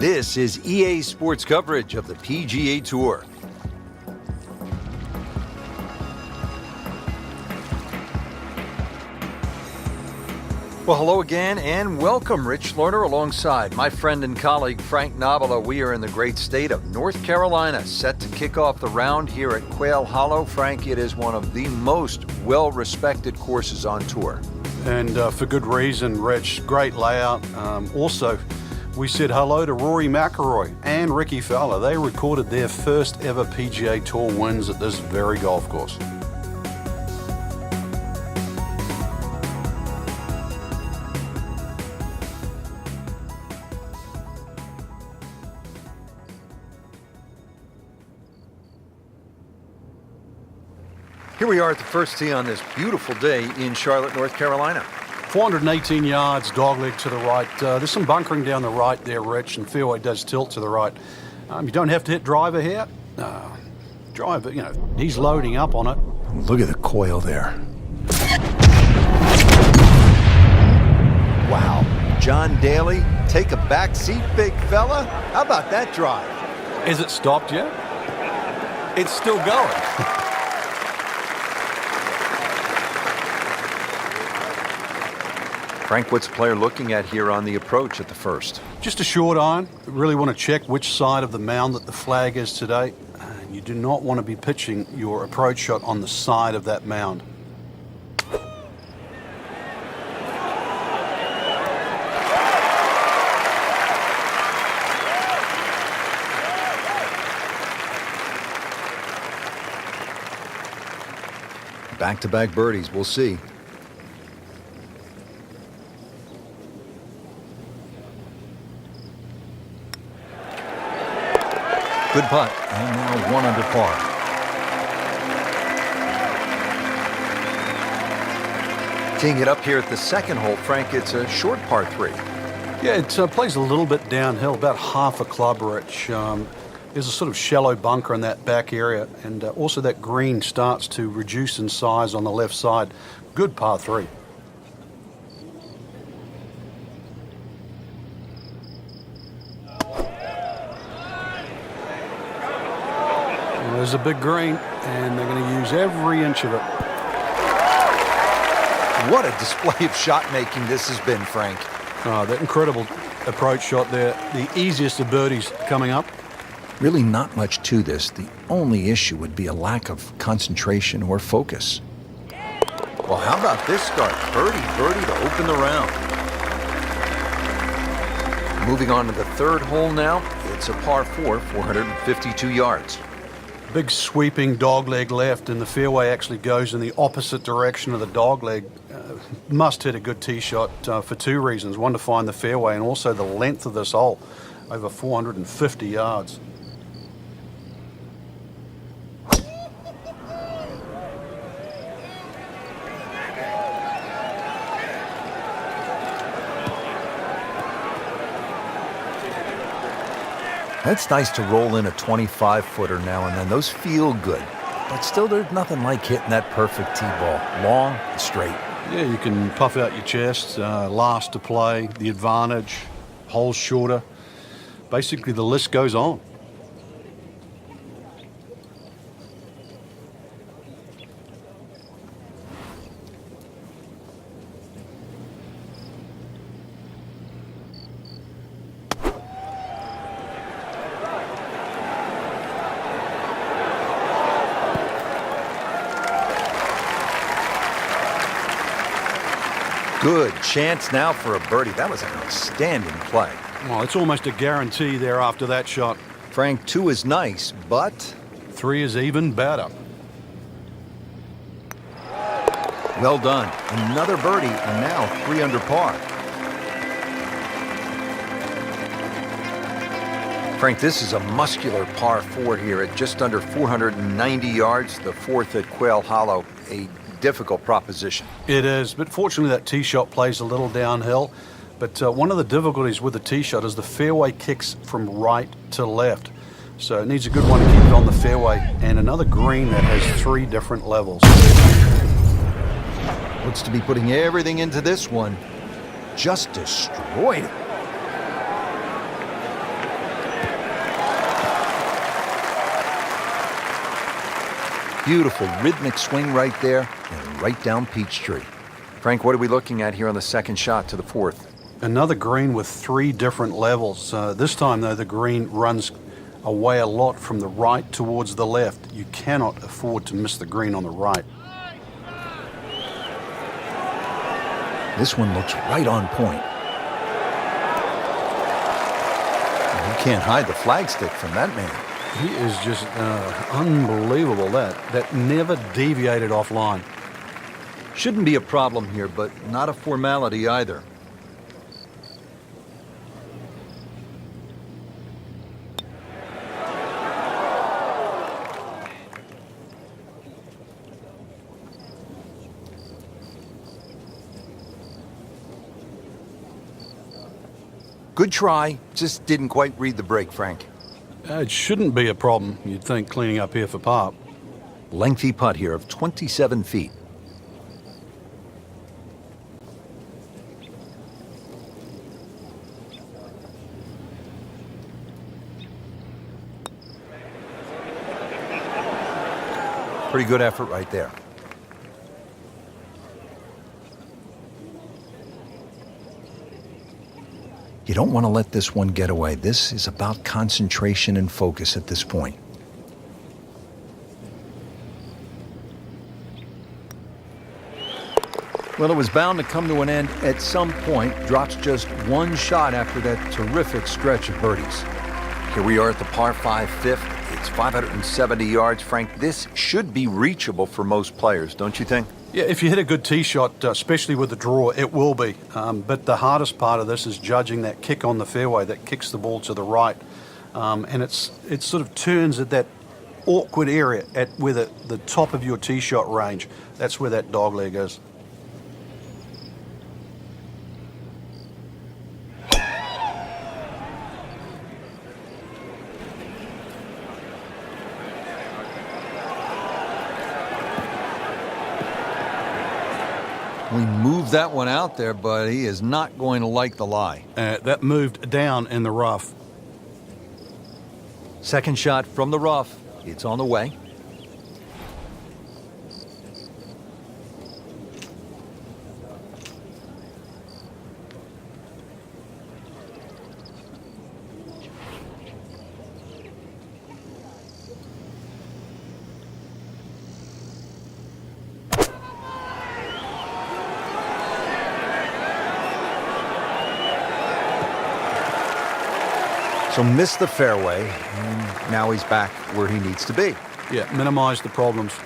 This is EA Sports coverage of the PGA Tour. Well, hello again and welcome. Rich Lerner alongside my friend and colleague Frank Nobila. We are in the great state of North Carolina, set to kick off the round here at Quail Hollow. Frank, it is one of the most well-respected courses on tour. And for good reason, Rich. Great layout. Also, we said hello to Rory McIlroy and Rickie Fowler. They recorded their first ever PGA Tour wins at this very golf course. Here we are at the first tee on this beautiful day in Charlotte, North Carolina. 418 yards, dogleg to the right. There's some bunkering down the right there, Rich, and fairway does tilt to the right. You don't have to hit driver here. Driver, he's loading up on it. Look at the coil there. Wow. John Daly, take a back seat, big fella. How about that drive? Is it stopped yet? It's still going. Frank, what's the player looking at here on the approach at the first? Just a short iron. Really want to check which side of the mound that the flag is today. You do not want to be pitching your approach shot on the side of that mound. Back-to-back birdies, we'll see. Good putt, and now 1 under par. Teeing it up here at the second hole, Frank, it's a short par 3. Yeah, it plays a little bit downhill, about half a club, Rich. There's a sort of shallow bunker in that back area, and also that green starts to reduce in size on the left side. Good par 3. There's a big green, and they're going to use every inch of it. What a display of shot-making this has been, Frank. That incredible approach shot there. The easiest of birdies coming up. Really not much to this. The only issue would be a lack of concentration or focus. Well, how about this start? Birdie to open the round. Moving on to the third hole now. It's a par 4, 452 yards. Big sweeping dogleg left, and the fairway actually goes in the opposite direction of the dogleg. Must hit a good tee shot for 2 reasons. One, to find the fairway, and also the length of this hole, over 450 yards. It's nice to roll in a 25-footer now and then. Those feel good. But still, there's nothing like hitting that perfect tee ball. Long and straight. Yeah, you can puff out your chest, last to play, the advantage, holes shorter. Basically, the list goes on. Good chance now for a birdie. That was an outstanding play. Well, it's almost a guarantee there after that shot. Frank, 2 is nice, but 3 is even better. Well done. Another birdie, and now 3 under par. Frank, this is a muscular par 4 here at just under 490 yards, the 4th at Quail Hollow. A difficult proposition. It is, but fortunately that tee shot plays a little downhill. But one of the difficulties with the tee shot is the fairway kicks from right to left. So it needs a good one to keep it on the fairway, and another green that has 3 different levels. Looks to be putting everything into this one. Just destroyed it. Beautiful rhythmic swing right there and right down Peachtree. Frank, what are we looking at here on the second shot to the fourth? Another green with 3 different levels. This time, though, the green runs away a lot from the right towards the left. You cannot afford to miss the green on the right. This one looks right on point. You can't hide the flagstick from that man. He is just unbelievable. That never deviated offline. Shouldn't be a problem here, but not a formality either. Good try, just didn't quite read the break, Frank. It shouldn't be a problem, you'd think, cleaning up here for par. Lengthy putt here of 27 feet. Pretty good effort right there. You don't want to let this one get away. This is about concentration and focus at this point. Well, it was bound to come to an end at some point. Drops just one shot after that terrific stretch of birdies. Here we are at the par 5 fifth. It's 570 yards. Frank, this should be reachable for most players, don't you think? Yeah, if you hit a good tee shot, especially with the draw, it will be. But the hardest part of this is judging that kick on the fairway that kicks the ball to the right. And it sort of turns at that awkward area at where the top of your tee shot range. That's where that dog leg is. We moved that one out there, but he is not going to like the lie. That moved down in the rough. Second shot from the rough. It's on the way. So missed the fairway, and now he's back where he needs to be. Yeah, minimize the problems. Ooh,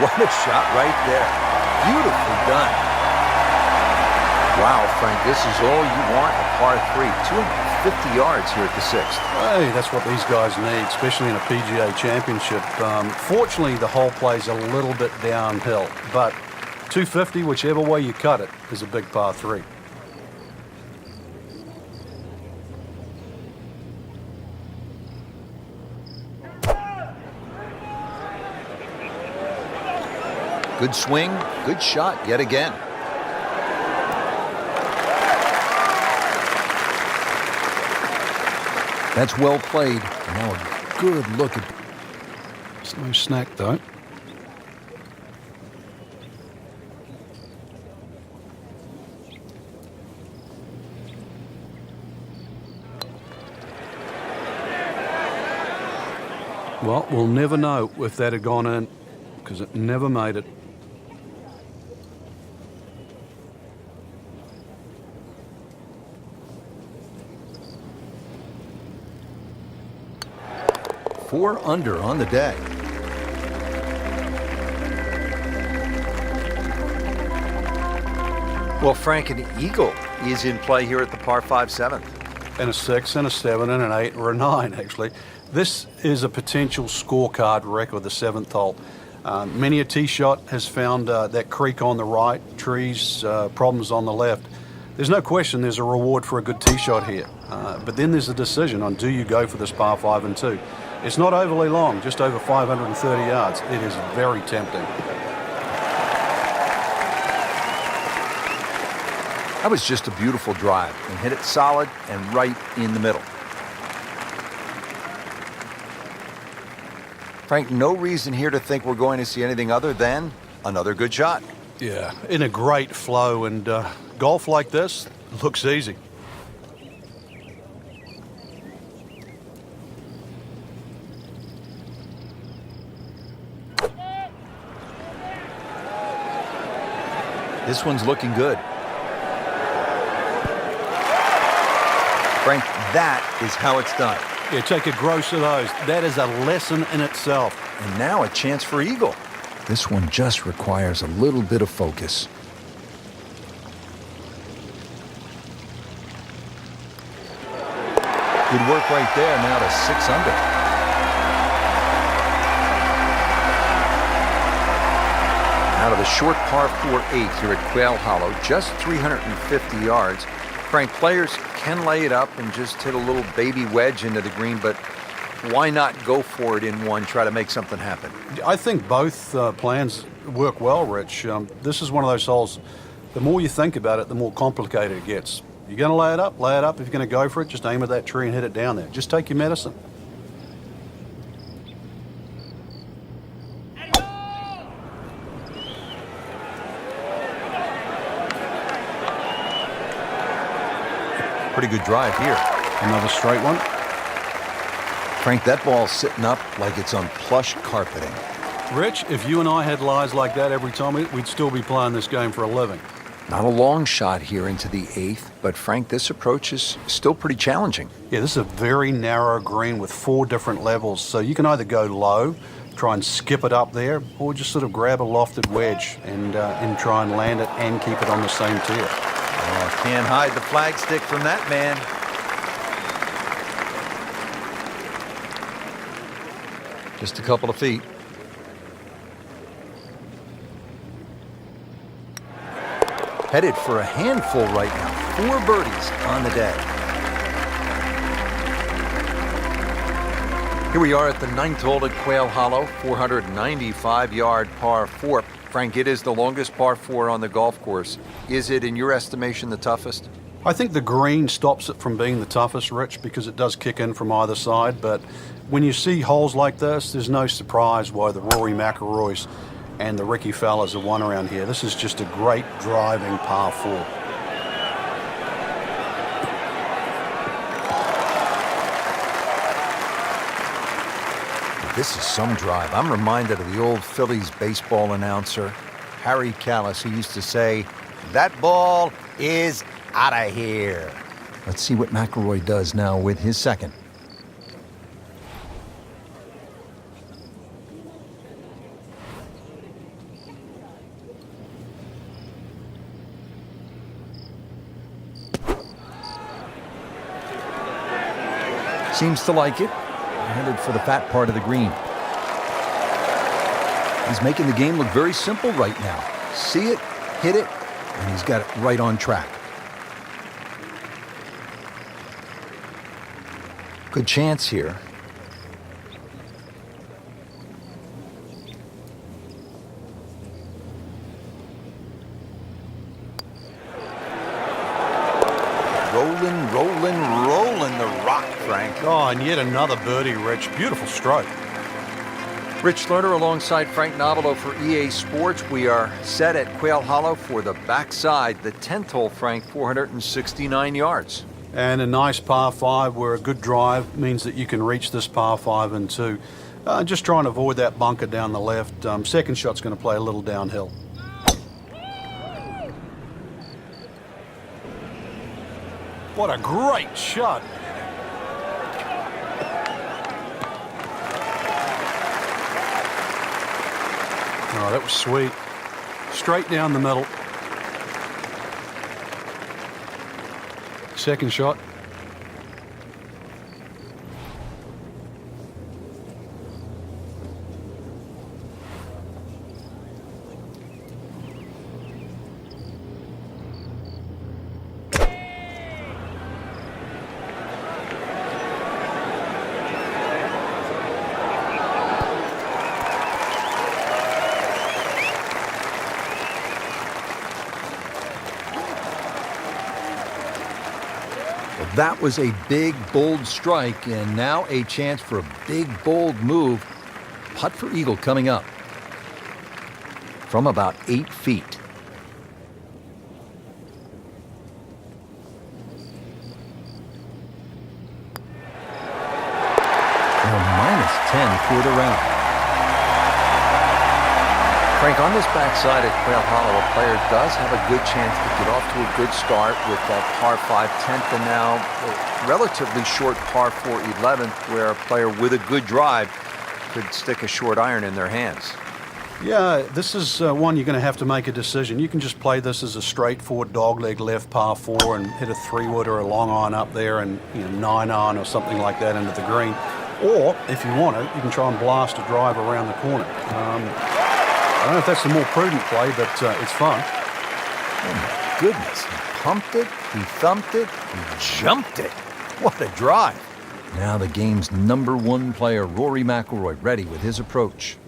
what a shot right there. Beautifully done. Wow, Frank, this is all you want a par 3. 250 yards here at the sixth. Hey, that's what these guys need, especially in a PGA championship. Fortunately, the hole plays a little bit downhill, but 250, whichever way you cut it, is a big par 3. Good swing, good shot yet again. That's well played. Now a good look at... It's no snack, though. Well, we'll never know if that had gone in, because it never made it. Four under on the day. Well, Frank, an eagle is in play here at the par 5 7th. And a 6, and a 7, and an 8, or a 9, actually. This is a potential scorecard record, the 7th hole. Many a tee shot has found that creek on the right, trees, problems on the left. There's no question there's a reward for a good tee shot here. But then there's a decision on, do you go for this par 5 and 2? It's not overly long, just over 530 yards. It is very tempting. That was just a beautiful drive and hit it solid and right in the middle. Frank, no reason here to think we're going to see anything other than another good shot. Yeah, in a great flow, and golf like this looks easy. This one's looking good. Frank, that is how it's done. Yeah, take a gross of those. That is a lesson in itself. And now a chance for eagle. This one just requires a little bit of focus. Good work right there, now to 6 under. Out of the short par 4-8 here at Quail Hollow, just 350 yards. Frank, players can lay it up and just hit a little baby wedge into the green, but why not go for it in one, try to make something happen? I think both plans work well, Rich. This is one of those holes, the more you think about it, the more complicated it gets. You're going to lay it up, lay it up. If you're going to go for it, just aim at that tree and hit it down there. Just take your medicine. Pretty good drive here. Another straight one. Frank, that ball's sitting up like it's on plush carpeting. Rich, if you and I had lies like that every time, we'd still be playing this game for a living. Not a long shot here into the 8th, but Frank, this approach is still pretty challenging. Yeah, this is a very narrow green with 4 different levels, so you can either go low, try and skip it up there, or just sort of grab a lofted wedge and try and land it and keep it on the same tier. Oh, can't hide the flagstick from that man. Just a couple of feet. Headed for a handful right now. 4 birdies on the day. Here we are at the 9th hole at Quail Hollow, 495-yard par 4. Frank, it is the longest par 4 on the golf course. Is it, in your estimation, the toughest? I think the green stops it from being the toughest, Rich, because it does kick in from either side. But when you see holes like this, there's no surprise why the Rory McIlroys and the Ricky Fellas have won around here. This is just a great driving par 4. This is some drive. I'm reminded of the old Phillies baseball announcer, Harry Callis, who used to say, "That ball is out of here." Let's see what McIlroy does now with his second. Seems to like it. Headed for the fat part of the green. He's making the game look very simple right now. See it, hit it, and he's got it right on track. Good chance here. Rolling the rock, Frank. Oh, and yet another birdie, Rich. Beautiful stroke. Rich Lerner alongside Frank Nobilo for EA Sports. We are set at Quail Hollow for the backside, the 10th hole, Frank, 469 yards. And a nice par 5 where a good drive means that you can reach this par 5 and 2. Just try and avoid that bunker down the left. Second shot's going to play a little downhill. What a great shot. Oh, that was sweet. Straight down the middle. Second shot. That was a big, bold strike, and now a chance for a big, bold move. Putt for eagle coming up from about 8 feet. -10 for the round. Frank, on this backside at Quail Hollow, a player does have a good chance to get off to a good start with that par 5 10th and now a relatively short par 4 11th, where a player with a good drive could stick a short iron in their hands. Yeah, this is one you're going to have to make a decision. You can just play this as a straightforward dogleg left par 4 and hit a 3-wood or a long iron up there and 9-iron or something like that into the green. Or, if you want to, you can try and blast a drive around the corner. I don't know if that's the more prudent play, but it's fun. Oh, my goodness. He pumped it, he thumped it, he jumped it. What a drive. Now the game's #1 player, Rory McIlroy, ready with his approach.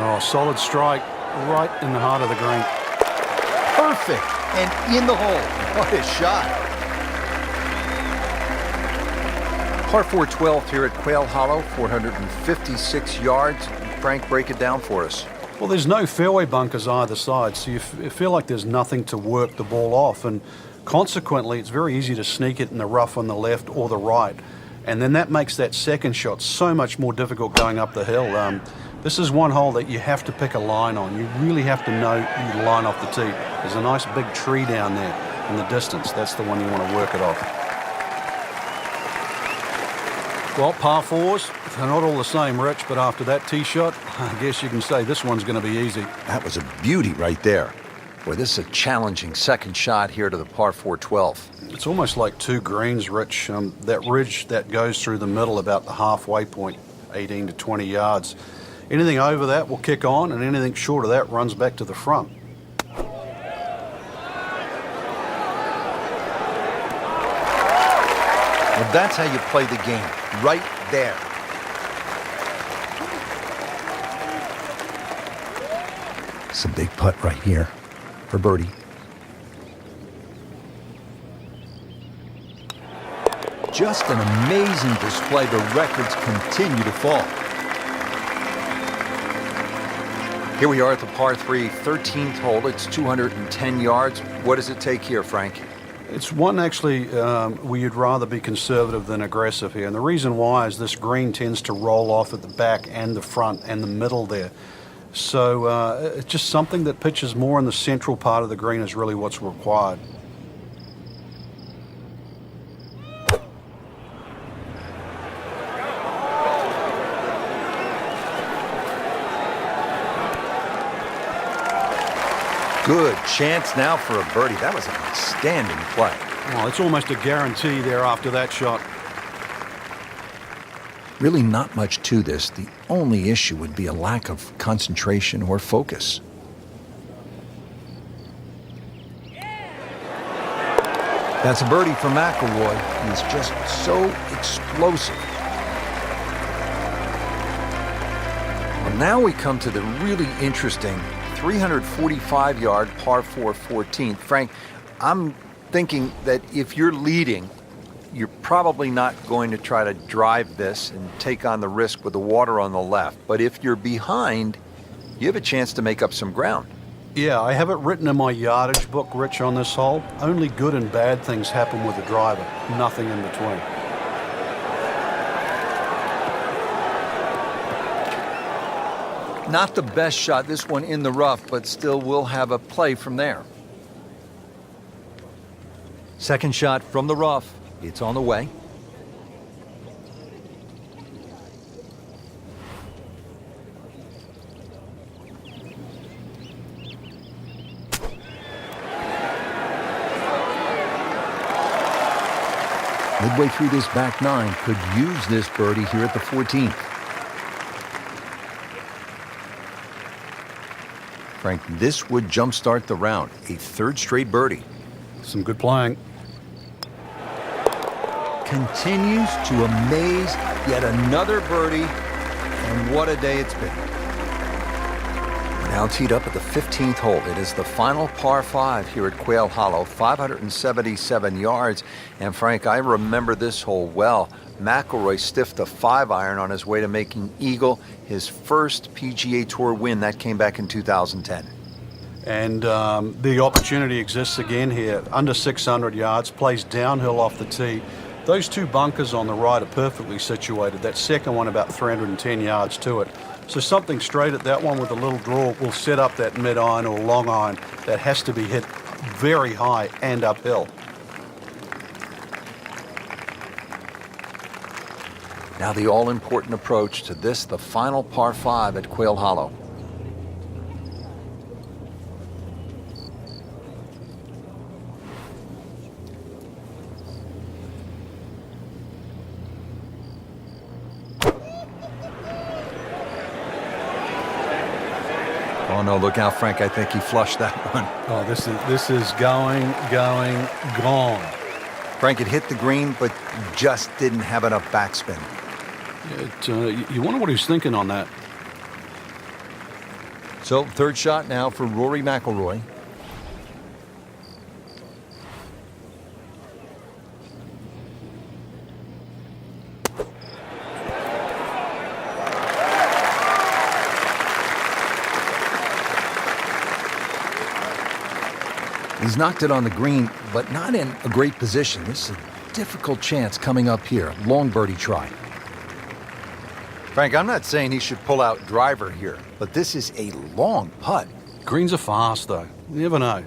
Oh, solid strike right in the heart of the green. Perfect, and in the hole. What a shot. Par 4 12th here at Quail Hollow, 456 yards. Frank, break it down for us. Well, there's no fairway bunkers either side, so you feel like there's nothing to work the ball off, and consequently, it's very easy to sneak it in the rough on the left or the right. And then that makes that second shot so much more difficult going up the hill. This is one hole that you have to pick a line on. You really have to know your line off the tee. There's a nice big tree down there in the distance. That's the one you want to work it off. Well, par 4s, they're not all the same, Rich, but after that tee shot, I guess you can say this one's going to be easy. That was a beauty right there. Boy, this is a challenging second shot here to the par 4 12th. It's almost like 2 greens, Rich. That ridge that goes through the middle about the halfway point, 18 to 20 yards. Anything over that will kick on, and anything short of that runs back to the front. Well, that's how you play the game, right there. It's a big putt right here for birdie. Just an amazing display. The records continue to fall. Here we are at the par 3 13th hole. It's 210 yards. What does it take here, Frank? It's one actually where you'd rather be conservative than aggressive here. And the reason why is this green tends to roll off at the back and the front and the middle there. So it's just something that pitches more in the central part of the green is really what's required. Good chance now for a birdie. That was an outstanding play. Well, it's almost a guarantee there after that shot. Really not much to this. The only issue would be a lack of concentration or focus. That's a birdie for McIlroy. He's just so explosive. Well, now we come to the really interesting 345-yard par 4 14th. Frank, I'm thinking that if you're leading, you're probably not going to try to drive this and take on the risk with the water on the left. But if you're behind, you have a chance to make up some ground. Yeah, I have it written in my yardage book, Rich, on this hole. Only good and bad things happen with the driver, nothing in between. Not the best shot, this one in the rough, but still will have a play from there. Second shot from the rough. It's on the way. Midway through this back nine, could use this birdie here at the 14th. Frank, this would jumpstart the round. A third straight birdie. Some good playing. continues to amaze. Yet another birdie, and what a day it's been. Now teed up at the 15th hole. It is the final par 5 here at Quail Hollow, 577 yards. And Frank, I remember this hole well. McIlroy stiffed a 5-iron on his way to making eagle, his first PGA Tour win. That came back in 2010. And the opportunity exists again here. Under 600 yards, plays downhill off the tee. Those two bunkers on the right are perfectly situated. That second one about 310 yards to it. So something straight at that one with a little draw will set up that mid-iron or long iron that has to be hit very high and uphill. Now the all-important approach to this, the final par 5 at Quail Hollow. Oh no, look out, Frank. I think he flushed that one. Oh, this is going, gone. Frank, it hit the green, but just didn't have enough backspin. You wonder what he's thinking on that. So, third shot now for Rory McIlroy. He's knocked it on the green, but not in a great position. This is a difficult chance coming up here. Long birdie try. Frank, I'm not saying he should pull out driver here, but this is a long putt. Greens are fast, though. You never know.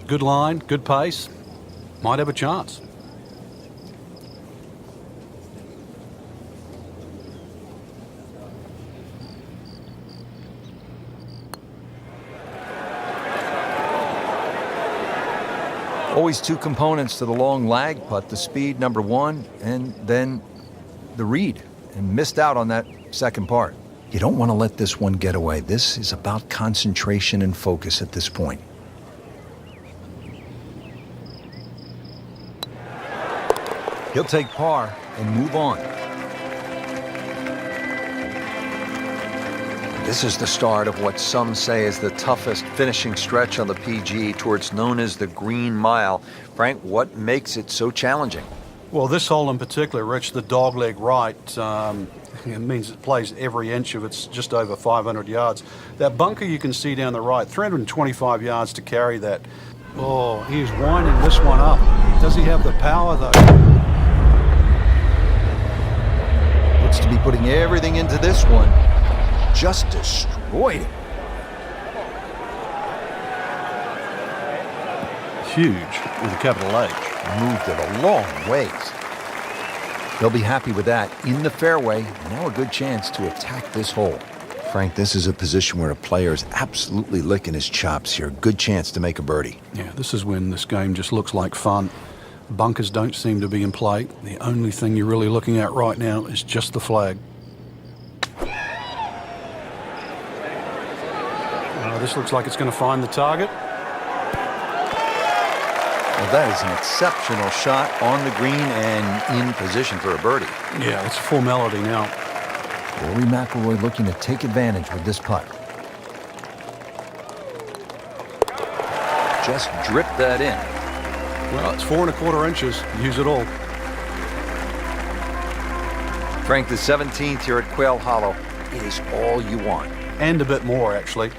Good line, good pace. Might have a chance. Always two components to the long lag putt, the speed, number one, and then the read, and missed out on that second part. You don't want to let this one get away. This is about concentration and focus at this point. He'll take par and move on. This is the start of what some say is the toughest finishing stretch on the PGA Tour. It's known as the Green Mile. Frank, what makes it so challenging? Well, this hole in particular, Rich, the dogleg right, it means it plays every inch of it's just over 500 yards. That bunker you can see down the right, 325 yards to carry that. Oh, he's winding this one up. Does he have the power, though? Looks to be putting everything into this one. Just destroyed it. Huge with a capital H. Moved it a long ways. They'll be happy with that. In the fairway, now a good chance to attack this hole. Frank, this is a position where a player is absolutely licking his chops here. Good chance to make a birdie. Yeah, this is when this game just looks like fun. Bunkers don't seem to be in play. The only thing you're really looking at right now is just the flag. This looks like it's going to find the target. Well, that is an exceptional shot on the green and in position for a birdie. Yeah, it's a formality now. Rory McIlroy looking to take advantage with this putt. Just drip that in. Well, it's 4 1/4 inches. Use it all. Frank, the 17th here at Quail Hollow is all you want. And a bit more, actually.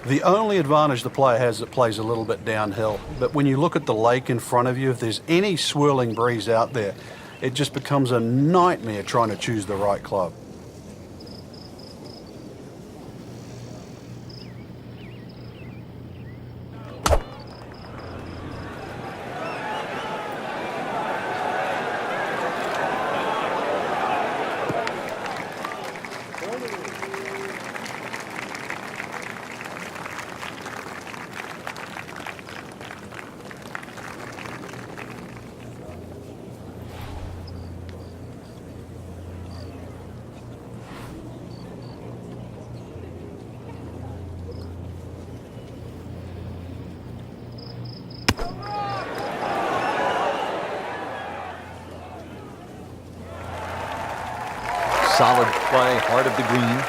The only advantage the player has, it plays a little bit downhill. But when you look at the lake in front of you, if there's any swirling breeze out there, it just becomes a nightmare trying to choose the right club. Solid play, heart of the green.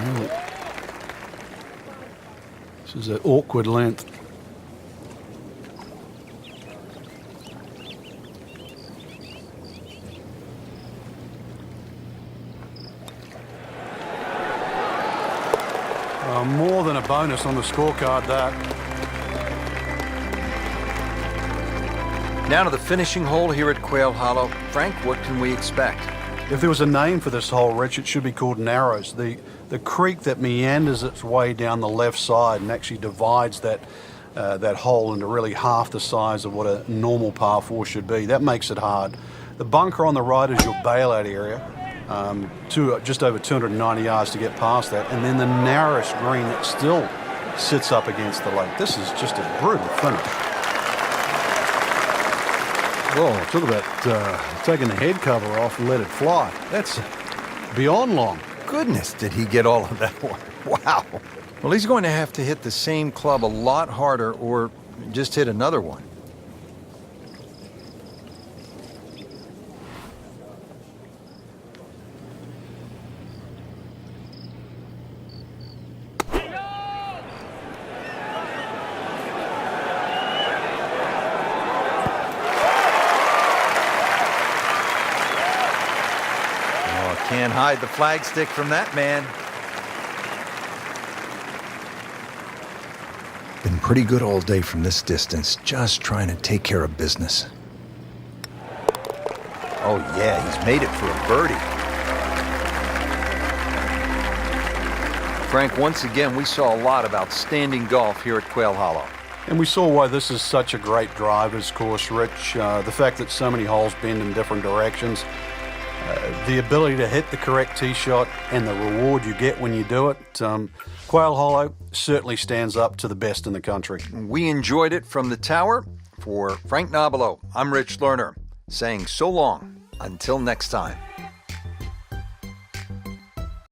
Really. This is an awkward length. More than a bonus on the scorecard, that. Now to the finishing hole here at Quail Hollow. Frank, what can we expect? If there was a name for this hole, Rich, it should be called Narrows. The creek that meanders its way down the left side and actually divides that hole into really half the size of what a normal par 4 should be. That makes it hard. The bunker on the right is your bailout area. Just over 290 yards to get past that, and then the narrowest green that still sits up against the lake. This is just a brutal finish. Whoa, talk about taking the head cover off and let it fly. That's beyond long. Goodness, did he get all of that one? Wow. Well, he's going to have to hit the same club a lot harder or just hit another one. Can't hide the flagstick from that man. Been pretty good all day from this distance, just trying to take care of business. Oh yeah, he's made it for a birdie. Frank, once again, we saw a lot of outstanding golf here at Quail Hollow. And we saw why this is such a great driver's course, Rich. The fact that so many holes bend in different directions. The ability to hit the correct tee shot and the reward you get when you do it. Quail Hollow certainly stands up to the best in the country. We enjoyed it from the tower. For Frank Nobilo, I'm Rich Lerner, saying so long until next time.